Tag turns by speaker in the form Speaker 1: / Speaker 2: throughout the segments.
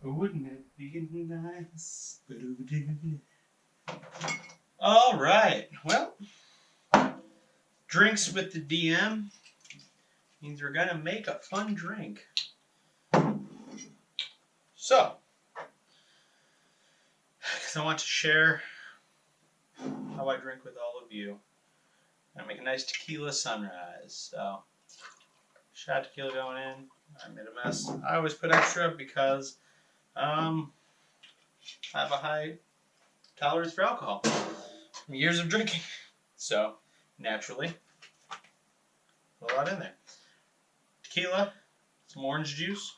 Speaker 1: Wouldn't it be nice? All right. Well, drinks with the DM means we're gonna make a fun drink. So, because I want to share how I drink with all of you, I make a nice tequila sunrise. So, shot of tequila going in. I made a mess. I always put extra because I have a high tolerance for alcohol from years of drinking. So, naturally, put a lot in there. Tequila, some orange juice.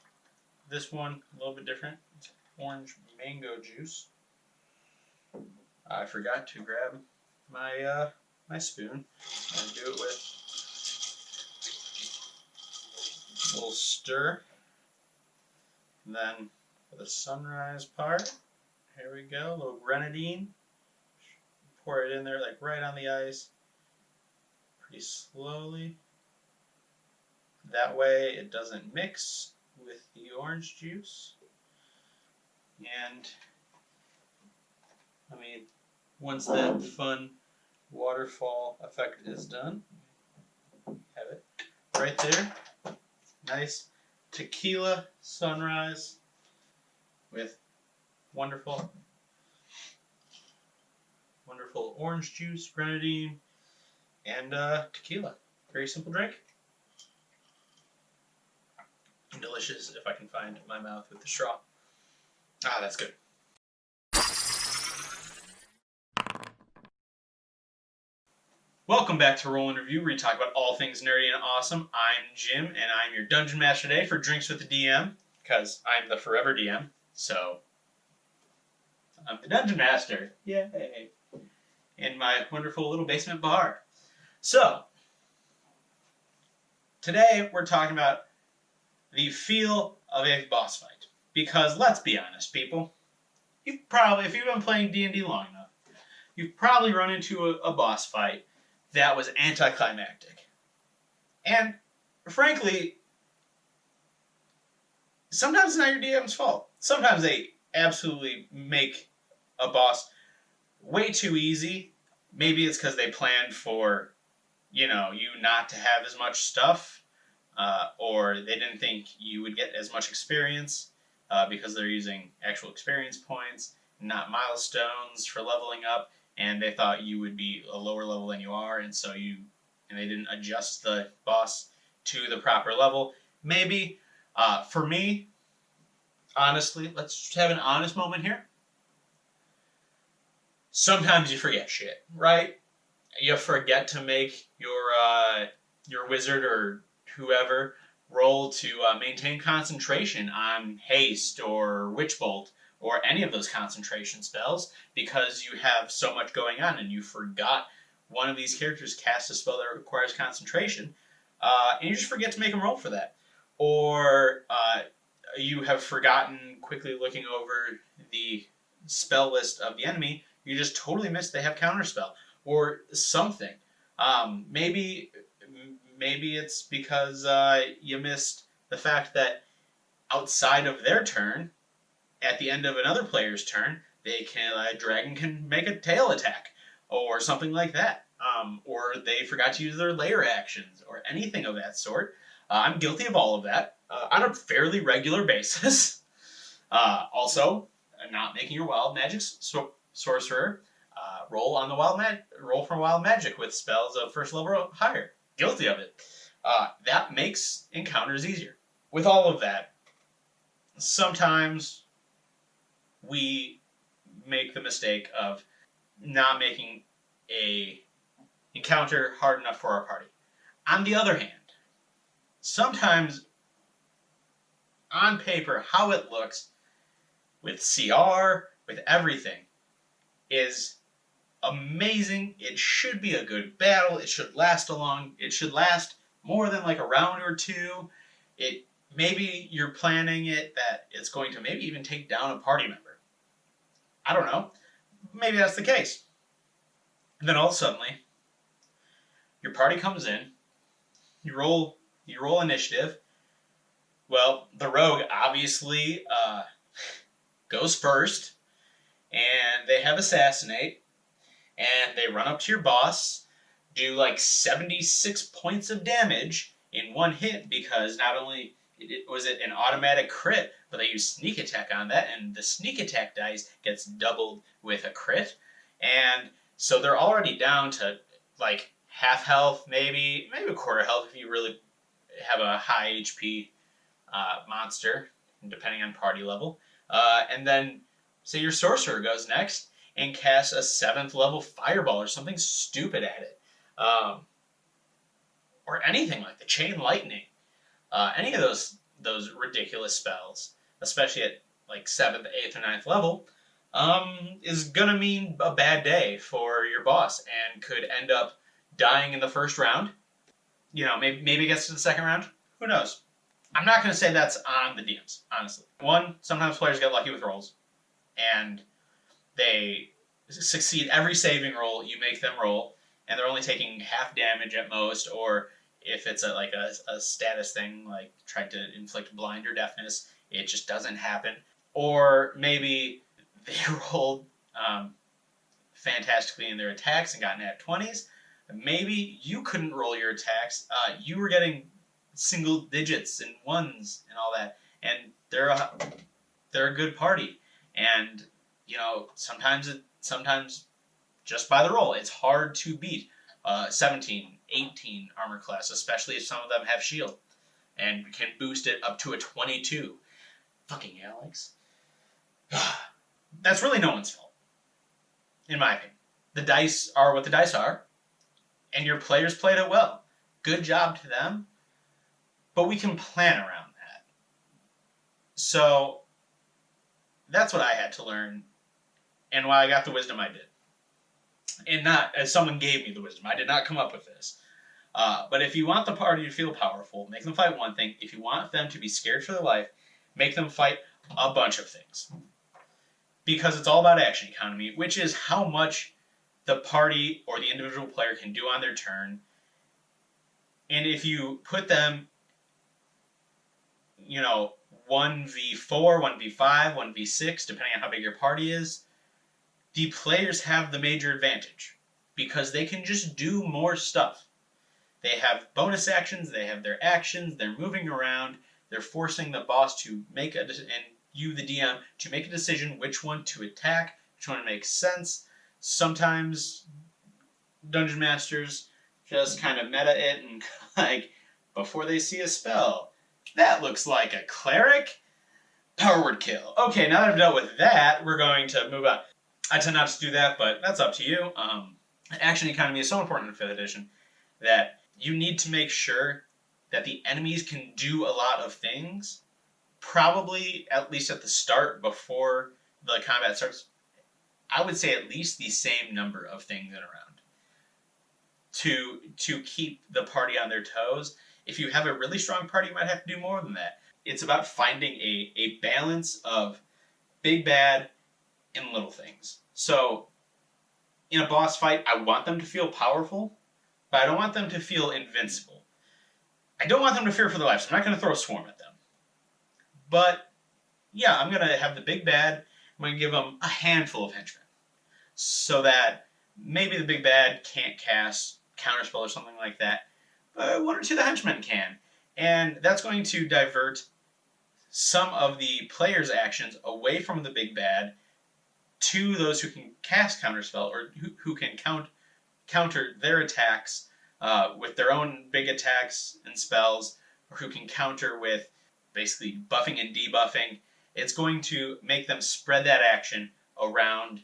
Speaker 1: This one, a little bit different. It's orange mango juice. I forgot to grab my my spoon and do it with a little stir. And then for the sunrise part, here we go, a little grenadine. Pour it in there like right on the ice, pretty slowly. That way it doesn't mix with the orange juice. And I mean, once that fun waterfall effect is done, have it right there. Nice tequila sunrise with wonderful orange juice, grenadine, and tequila. Very simple drink. Delicious if I can find my mouth with the straw. Ah, that's good. Welcome back to Roll and Review, where we talk about all things nerdy and awesome. I'm Jim, and I'm your Dungeon Master today for Drinks with the DM, because I'm the forever DM, so I'm the Dungeon Master. Yay! In my wonderful little basement bar. So, today we're talking about the feel of a boss fight. Because let's be honest, people, if you've been playing D&D long enough, you've probably run into a boss fight that was anticlimactic. And frankly, sometimes it's not your DM's fault. Sometimes they absolutely make a boss way too easy. Maybe it's because they planned for, you not to have as much stuff, or they didn't think you would get as much experience because they're using actual experience points, not milestones for leveling up, and they thought you would be a lower level than you are, and they didn't adjust the boss to the proper level. Maybe. For me, honestly, let's just have an honest moment here. Sometimes you forget shit, right? You forget to make your wizard or whoever roll to maintain concentration on haste or witch bolt or any of those concentration spells because you have so much going on and you forgot one of these characters cast a spell that requires concentration, and you just forget to make them roll for that. Or you have forgotten, quickly looking over the spell list of the enemy, you just totally missed they have counterspell or something. Maybe it's because you missed the fact that outside of their turn, at the end of another player's turn, a dragon can make a tail attack or something like that. Or they forgot to use their lair actions or anything of that sort. I'm guilty of all of that on a fairly regular basis. Also, not making your wild magic sorcerer roll for wild magic with spells of first level or higher. Guilty of it. That makes encounters easier. With all of that, sometimes we make the mistake of not making a encounter hard enough for our party. On the other hand, sometimes on paper, how it looks with CR, with everything, is amazing. It should be a good battle. It should last more than like a round or two. Maybe you're planning it that it's going to maybe even take down a party member. I don't know. Maybe that's the case. And then all of a sudden, your party comes in, you roll initiative. Well, the rogue obviously goes first, and they have Assassinate, and they run up to your boss, do like 76 points of damage in one hit, because not only was it an automatic crit, but they use sneak attack on that, and the sneak attack dice gets doubled with a crit, and so they're already down to like half health, maybe a quarter health if you really have a high HP monster, depending on party level. And then, say your sorcerer goes next and casts a 7th level fireball or something stupid at it. Or anything like the chain lightning. Any of those ridiculous spells, especially at like 7th, 8th, or 9th level, is gonna mean a bad day for your boss and could end up dying in the first round. Maybe it gets to the second round. Who knows? I'm not going to say that's on the DMs, honestly. One, sometimes players get lucky with rolls, and they succeed every saving roll you make them roll, and they're only taking half damage at most, or if it's a status thing, like trying to inflict blind or deafness, it just doesn't happen. Or maybe they rolled fantastically in their attacks and got nat 20s. Maybe you couldn't roll your attacks. You were getting single digits and ones and all that, and they're a good party. And sometimes just by the roll, it's hard to beat 17, 18 armor class, especially if some of them have shield and can boost it up to a 22. Fucking Alex. That's really no one's fault, in my opinion. The dice are what the dice are, and your players played it well. Good job to them, but we can plan around that. So that's what I had to learn, and why I got the wisdom I did. And not as someone gave me the wisdom. I did not come up with this. But if you want the party to feel powerful, make them fight one thing. If you want them to be scared for their life, make them fight a bunch of things. Because it's all about action economy, which is how much the party or the individual player can do on their turn. And if you put them, 1v4, 1v5, 1v6, depending on how big your party is, the players have the major advantage because they can just do more stuff. They have bonus actions, they have their actions, they're moving around, they're forcing the boss to make and you, the DM, to make a decision which one to attack, which one makes sense. Sometimes Dungeon Masters just kind of meta it and before they see a spell, that looks like a cleric. Power word kill. Okay, now that I've dealt with that, we're going to move on. I tend not to do that, but that's up to you. Action economy is so important in 5th edition that you need to make sure that the enemies can do a lot of things, probably at least at the start before the combat starts. I would say at least the same number of things in a round to keep the party on their toes. If you have a really strong party, you might have to do more than that. It's about finding a balance of big bad and little things. So in a boss fight, I want them to feel powerful, but I don't want them to feel invincible. I don't want them to fear for their lives. I'm not going to throw a swarm at them. But yeah, I'm going to have the big bad. I'm going to give them a handful of henchmen so that maybe the big bad can't cast counterspell or something like that, but one or two of the henchmen can. And that's going to divert some of the players' actions away from the big bad to those who can cast counterspell or who can counter their attacks with their own big attacks and spells, or who can counter with basically buffing and debuffing. It's going to make them spread that action around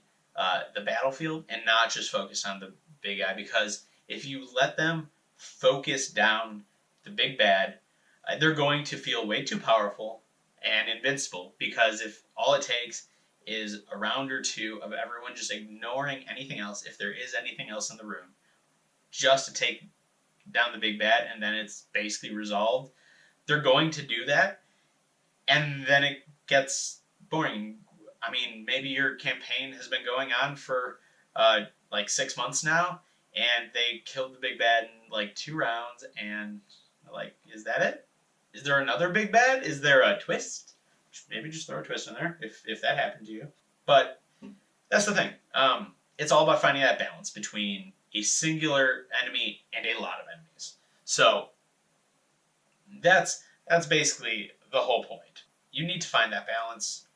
Speaker 1: the battlefield and not just focus on the big guy, because if you let them focus down the big bad, they're going to feel way too powerful and invincible, because if all it takes is a round or two of everyone just ignoring anything else, if there is anything else in the room, just to take down the big bad, and then it's basically resolved, they're going to do that, and then it gets boring. I mean, maybe your campaign has been going on for 6 months now, and they killed the big bad in 2 rounds, and is that it? Is there another big bad? Is there a twist? maybe just throw a twist in there if that happened to you. But that's the thing. It's all about finding that balance between a singular enemy and a lot of enemies. So that's basically the whole point. You need to find that balance.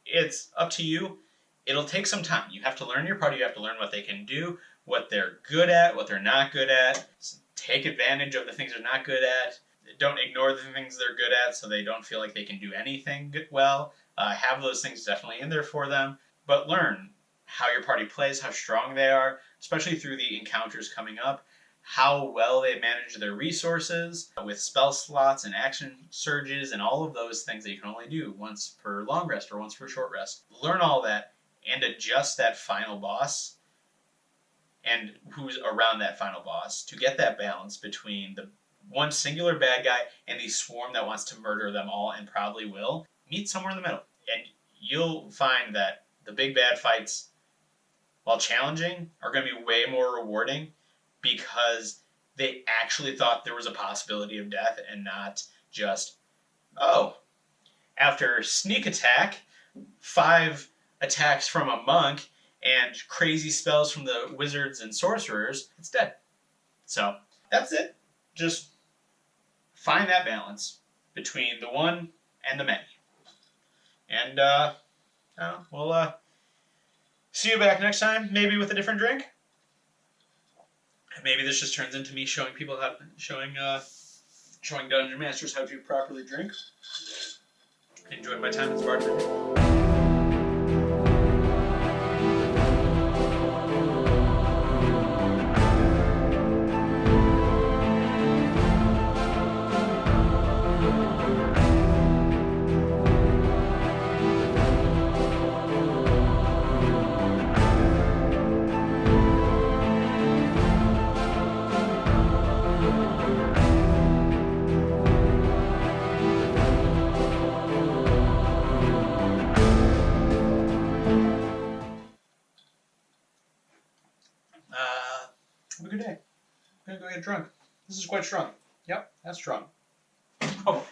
Speaker 1: It's up to you. It'll take some time. You have to learn your party. You have to learn what they can do, what they're good at, what they're not good at. Take advantage of the things they're not good at. Don't ignore the things they're good at so they don't feel like they can do anything well. Have those things definitely in there for them. But learn how your party plays, how strong they are, especially through the encounters coming up, how well they manage their resources with spell slots and action surges and all of those things that you can only do once per long rest or once per short rest. Learn all that and adjust that final boss and who's around that final boss to get that balance between the one singular bad guy and the swarm that wants to murder them all and probably will. Meet somewhere in the middle. And you'll find that the big bad fights, while challenging, are going to be way more rewarding because they actually thought there was a possibility of death and not just, oh, after sneak attack, 5 attacks from a monk, and crazy spells from the wizards and sorcerers, it's dead. So that's it. Just find that balance between the one and the many. And we'll see you back next time, maybe with a different drink. And maybe this just turns into me showing people showing Dungeon Masters how to properly drink. Enjoyed my time as bartender. Have a good day. I'm gonna go get drunk. This is quite strong. Yep, that's strong. Oh.